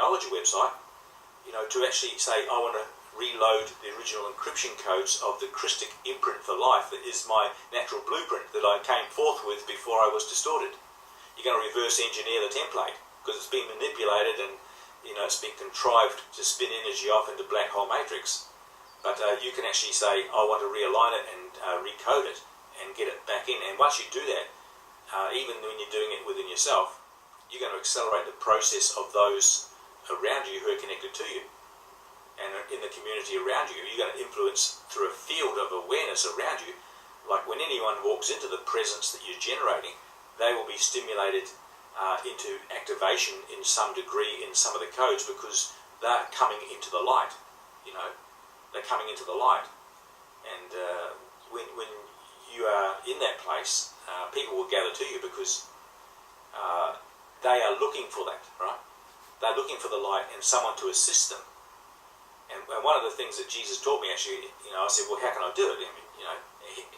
technology website, to actually say, I want to reload the original encryption codes of the Christic imprint for life that is my natural blueprint that I came forth with before I was distorted. You're going to reverse engineer the template because it's been manipulated and it's been contrived to spin energy off into black hole matrix. But you can actually say, I want to realign it and recode it and get it back in. And once you do that, even when you're doing it within yourself, you're going to accelerate the process of those around you who are connected to you. And in the community around you, you're going to influence through a field of awareness around you. Like when anyone walks into the presence that you're generating, they will be stimulated into activation in some degree in some of the codes because they're coming into the light. They're coming into the light. And when you are in that place, people will gather to you because they are looking for that, right? They're looking for the light and someone to assist them. And one of the things that Jesus taught me, actually, I said, well, how can I do it? I mean,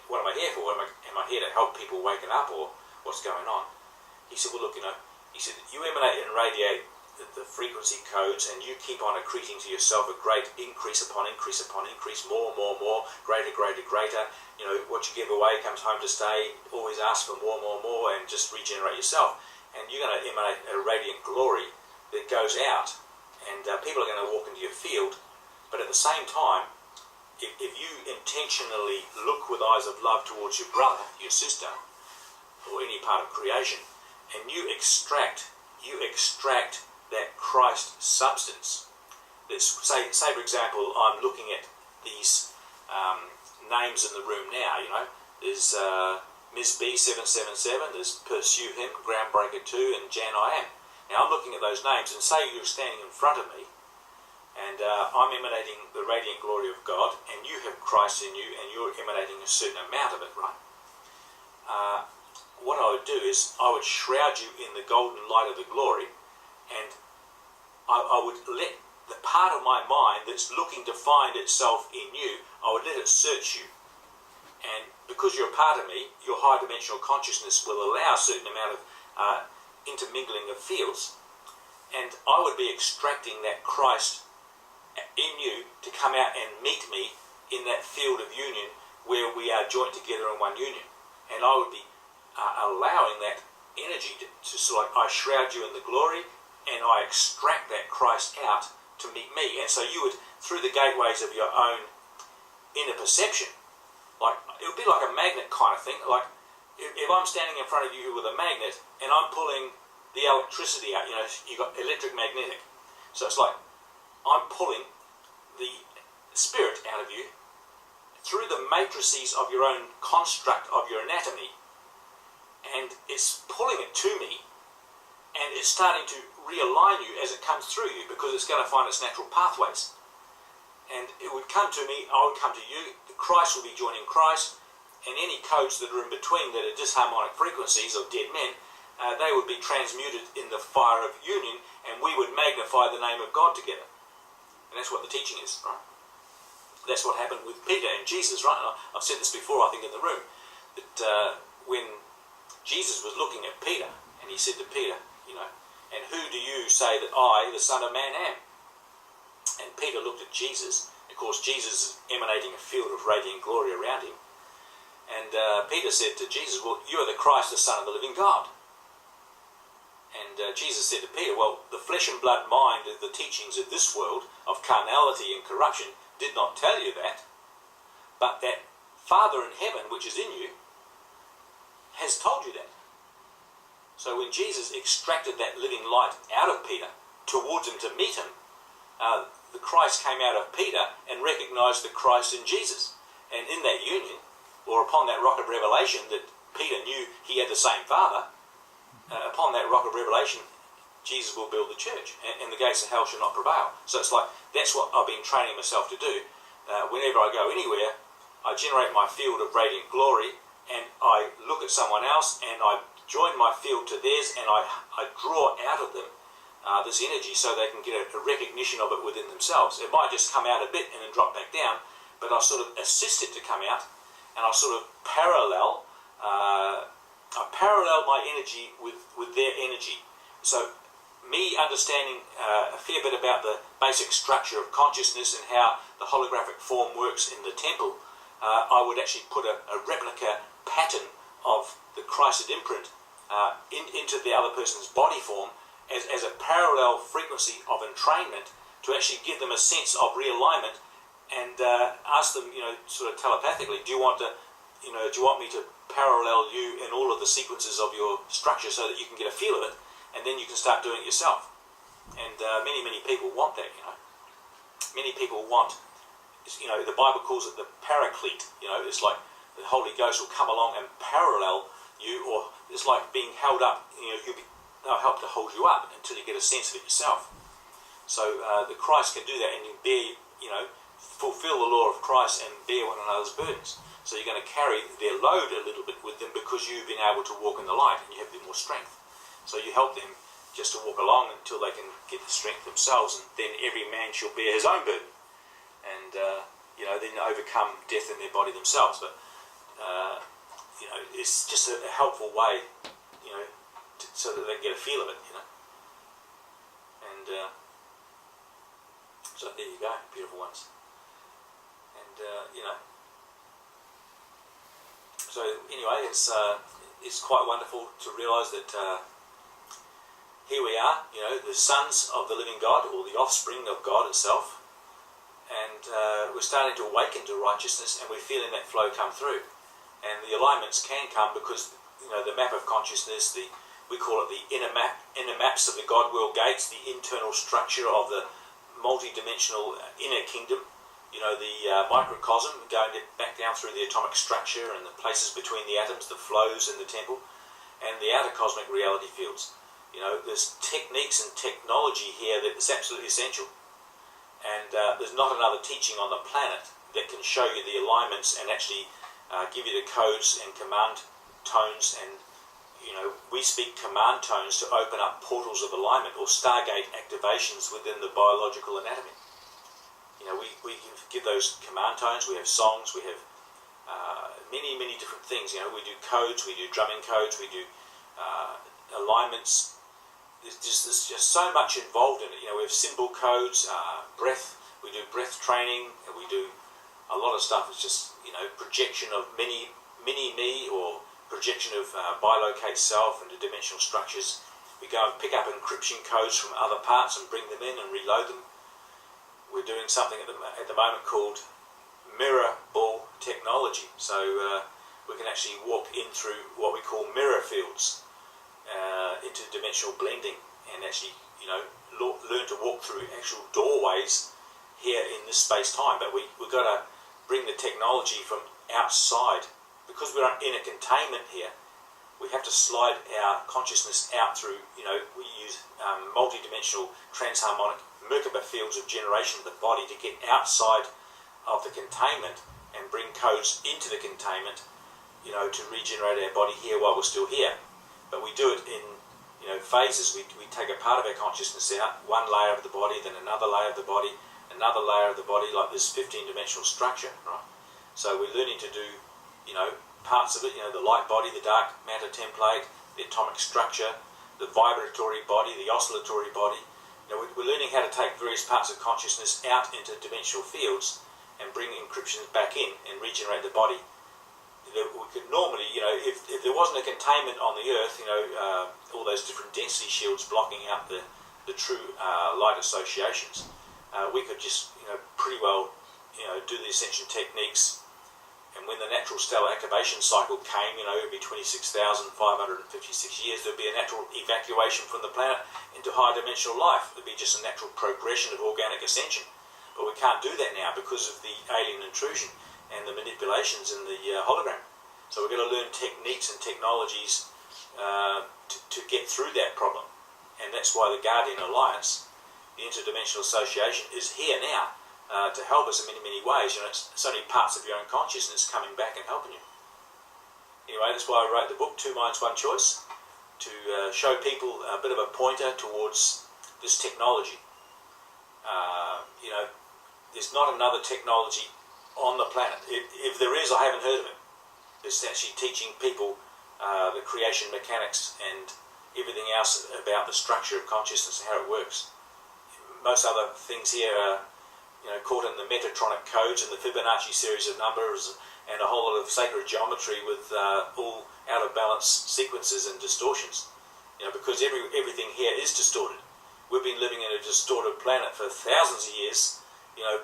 what am I here for? Am I here to help people waken up, or what's going on? He said, well, look, he said, you emanate and radiate the frequency codes, and you keep on accreting to yourself a great increase upon increase upon increase, more, greater, greater, greater. What you give away comes home to stay. Always ask for more, and just regenerate yourself. And you're going to emanate a radiant glory that goes out, and people are going to walk into your field. But at the same time, if you intentionally look with eyes of love towards your brother, your sister, or any part of creation, and you extract that Christ substance. Say for example, I'm looking at these names in the room now. There's Ms. B777, there's Pursue Him, Groundbreaker 2, and Jan I Am. Now I'm looking at those names, and say you're standing in front of me, and I'm emanating the radiant glory of God, and you have Christ in you, and you're emanating a certain amount of it, right? What I would do is I would shroud you in the golden light of the glory, and I would let the part of my mind that's looking to find itself in you, I would let it search you. And because you're a part of me, your high dimensional consciousness will allow a certain amount of intermingling of fields, and I would be extracting that Christ in you to come out and meet me in that field of union where we are joined together in one union. And I would be allowing that energy to sort of, I shroud you in the glory, and I extract that Christ out to meet me. And so you would, through the gateways of your own inner perception, like it would be like a magnet kind of thing. Like if I'm standing in front of you with a magnet and I'm pulling the electricity out, you've got electric magnetic. So it's like I'm pulling the spirit out of you through the matrices of your own construct of your anatomy, and it's pulling it to me, and it's starting to realign you as it comes through you, because it's going to find its natural pathways. And it would come to me, I would come to you, Christ will be joining Christ, and any codes that are in between that are disharmonic frequencies of dead men, they would be transmuted in the fire of union, and we would magnify the name of God together. And that's what the teaching is, right? That's what happened with Peter and Jesus, right? And I've said this before, I think, in the room, that when Jesus was looking at Peter, and he said to Peter, and who do you say that I, the Son of Man, am? And Peter looked at Jesus. Of course, Jesus is emanating a field of radiant glory around him. And Peter said to Jesus, well, you are the Christ, the Son of the living God. And Jesus said to Peter, well, the flesh and blood mind of the teachings of this world, of carnality and corruption, did not tell you that, but that Father in heaven, which is in you, has told you that. So when Jesus extracted that living light out of Peter towards him to meet him, the Christ came out of Peter and recognized the Christ in Jesus. And in that union, or upon that rock of revelation that Peter knew he had the same Father, upon that rock of revelation, Jesus will build the church, and the gates of hell shall not prevail. So it's like, that's what I've been training myself to do. Whenever I go anywhere, I generate my field of radiant glory, and I look at someone else, and I join my field to theirs, and I draw out of them this energy so they can get a recognition of it within themselves. It might just come out a bit and then drop back down, but I sort of assist it to come out, and I sort of parallel my energy with their energy. So me understanding a fair bit about the basic structure of consciousness and how the holographic form works in the temple, I would actually put a replica pattern of the Christed imprint into the other person's body form as a parallel frequency of entrainment to actually give them a sense of realignment, and ask them, sort of telepathically, do you want me to parallel you in all of the sequences of your structure so that you can get a feel of it, and then you can start doing it yourself. And many people want that. Many people want, the Bible calls it the paraclete. It's like the Holy Ghost will come along and parallel you, or it's like being held up. They'll help to hold you up until you get a sense of it yourself. So the Christ can do that, and you bear, fulfill the law of Christ and bear one another's burdens. So you're going to carry their load a little bit with them because you've been able to walk in the light and you have a bit more strength. So you help them just to walk along until they can get the strength themselves, and then every man shall bear his own burden, and then overcome death in their body themselves. But it's just a helpful way, so that they can get a feel of it, And so there you go, beautiful ones. And so anyway, it's quite wonderful to realise that here we are, the sons of the living God, or the offspring of God itself, and we're starting to awaken to righteousness, and we're feeling that flow come through. And the alignments can come because the map of consciousness, we call it the inner maps of the God world gates, the internal structure of the multi-dimensional inner kingdom, the microcosm, going back down through the atomic structure and the places between the atoms, the flows in the temple, and the outer cosmic reality fields. There's techniques and technology here that is absolutely essential, and there's not another teaching on the planet that can show you the alignments and actually give you the codes and command tones. And we speak command tones to open up portals of alignment or Stargate activations within the biological anatomy. We give those command tones. We have songs. We have many different things. We do codes. We do drumming codes. We do alignments. There's just so much involved in it. We have symbol codes, breath. We do breath training, and we do a lot of stuff. It's just projection of mini me, or projection of bilocate self into dimensional structures. We go and pick up encryption codes from other parts and bring them in and reload them. We're doing something at the moment called mirror ball technology. So we can actually walk in through what we call mirror fields, interdimensional blending, and actually learn to walk through actual doorways here in this space-time. But we've got to bring the technology from outside. Because we're in a containment here, we have to slide our consciousness out through, we use multi-dimensional transharmonic Merkaba fields of generation of the body to get outside of the containment and bring codes into the containment, to regenerate our body here while we're still here. But we do it in, phases. We take a part of our consciousness out, one layer of the body, then another layer of the body, another layer of the body, like this 15-dimensional structure, right? So we're learning to do, parts of it, the light body, the dark matter template, the atomic structure, the vibratory body, the oscillatory body. We're learning how to take various parts of consciousness out into dimensional fields and bring encryptions back in and regenerate the body. We could normally, if there wasn't a containment on the Earth, all those different density shields blocking out the true light associations, we could just, pretty well, do the ascension techniques. And when the natural stellar activation cycle came, every 26,556 years, there'd be a natural evacuation from the planet into higher dimensional life. There'd be just a natural progression of organic ascension. But we can't do that now because of the alien intrusion and the manipulations in the hologram. So we've got to learn techniques and technologies to get through that problem. And that's why the Guardian Alliance, the Interdimensional Association, is here now. To help us in many ways. It's only parts of your own consciousness coming back and helping you. Anyway, that's why I wrote the book, Two Minds, One Choice, to show people a bit of a pointer towards this technology. There's not another technology on the planet. If there is, I haven't heard of it. It's actually teaching people the creation mechanics and everything else about the structure of consciousness and how it works. Most other things here are, caught in the Metatronic codes and the Fibonacci series of numbers and a whole lot of sacred geometry with all out of balance sequences and distortions. Because everything here is distorted. We've been living in a distorted planet for thousands of years,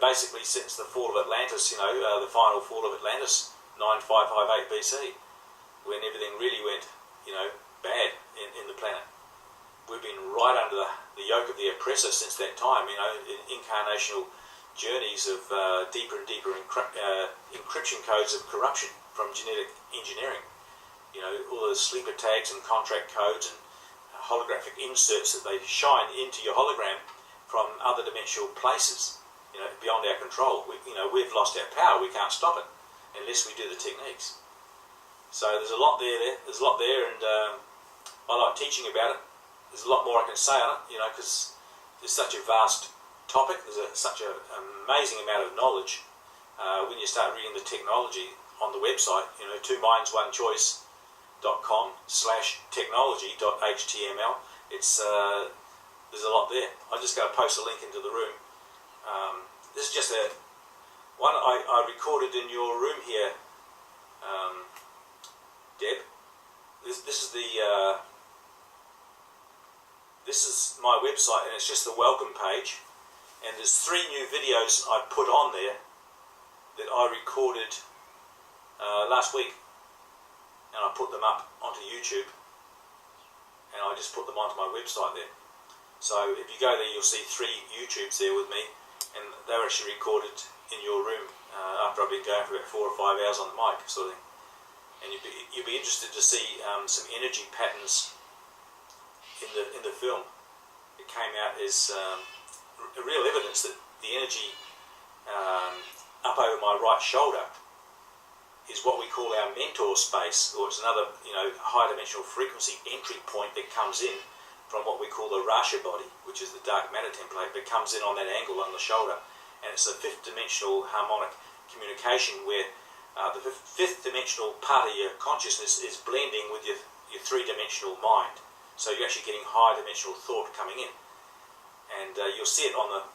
basically since the fall of Atlantis, the final fall of Atlantis, 9558 BC, when everything really went, bad in the planet. We've been right under the yoke of the oppressor since that time, in incarnational journeys of deeper and deeper encryption codes of corruption from genetic engineering. All those sleeper tags and contract codes and holographic inserts that they shine into your hologram from other dimensional places, beyond our control. We've lost our power. We can't stop it unless we do the techniques. So there's a lot there. There's a lot there, and I like teaching about it. There's a lot more I can say on it, because there's such a vast topic. There's such an amazing amount of knowledge when you start reading the technology on the website. twominds1choice.com/technology.html. It's there's a lot there. I'm just going to post a link into the room. This is just one I recorded in your room here, Deb. This is my website, and it's just the welcome page. And there's 3 new videos I put on there that I recorded last week, and I put them up onto YouTube, and I just put them onto my website there. So if you go there, you'll see 3 YouTubes there with me, and they were actually recorded in your room after I've been going for about 4 or 5 hours on the mic, sort of thing. And you'll be interested to see some energy patterns in the film. It came out as real evidence that the energy up over my right shoulder is what we call our mentor space, or it's another high dimensional frequency entry point that comes in from what we call the Rasha body, which is the dark matter template, that comes in on that angle on the shoulder, and it's a 5th dimensional harmonic communication where the 5th dimensional part of your consciousness is blending with your 3-dimensional mind. So you're actually getting high dimensional thought coming in, and you'll see it on the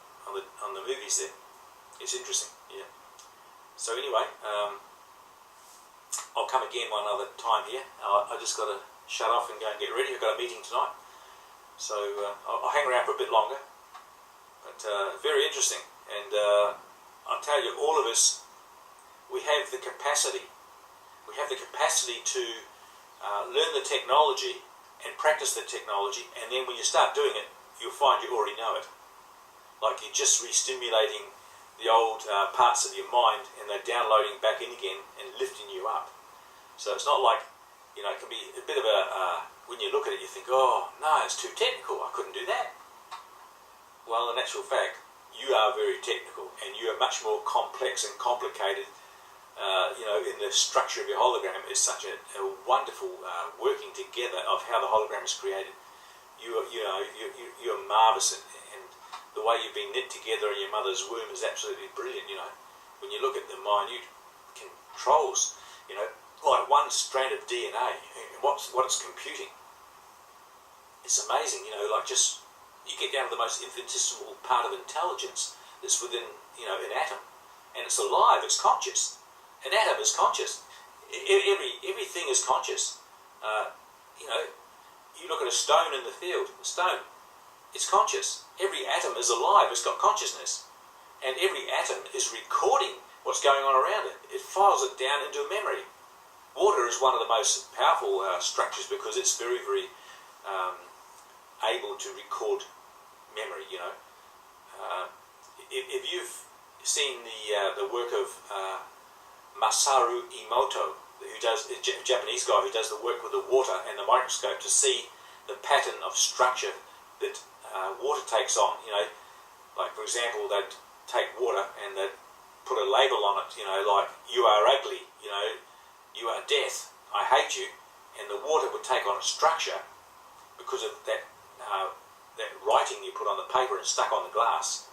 movies there. It's interesting, yeah. So anyway, I'll come again one other time here. I just got to shut off and go and get ready. I've got a meeting tonight, so I'll hang around for a bit longer. But very interesting, and I'll tell you, all of us, we have the capacity. We have the capacity to learn the technology and practice the technology, and then when you start doing it, you'll find you already know it. Like you're just re-stimulating the old parts of your mind, and they're downloading back in again and lifting you up. So it's not like, it can be a bit of when you look at it, you think, oh, no, it's too technical, I couldn't do that. Well, in actual fact, you are very technical, and you are much more complex and complicated. In the structure of your hologram is such a wonderful working together of how the hologram is created. You're marvelous, and the way you've been knit together in your mother's womb is absolutely brilliant. When you look at the minute controls, like one strand of DNA, what it's computing. It's amazing, like just you get down to the most infinitesimal part of intelligence that's within, an atom, and it's alive, it's conscious. An atom is conscious. Everything is conscious. You look at a stone in the field, a stone, it's conscious. Every atom is alive, it's got consciousness. And every atom is recording what's going on around it. It files it down into a memory. Water is one of the most powerful structures because it's very, very able to record memory, If you've seen the work of Masaru Emoto, who does a Japanese guy who does the work with the water and the microscope to see the pattern of structure that water takes on. Like for example, they'd take water and they'd put a label on it, like you are ugly, you are death, I hate you, and the water would take on a structure because of that writing you put on the paper and stuck on the glass,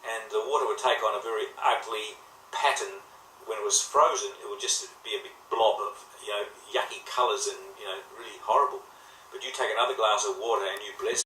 and the water would take on a very ugly pattern. When it was frozen, it would just be a big blob of yucky colours and really horrible. but you take another glass of water and you bless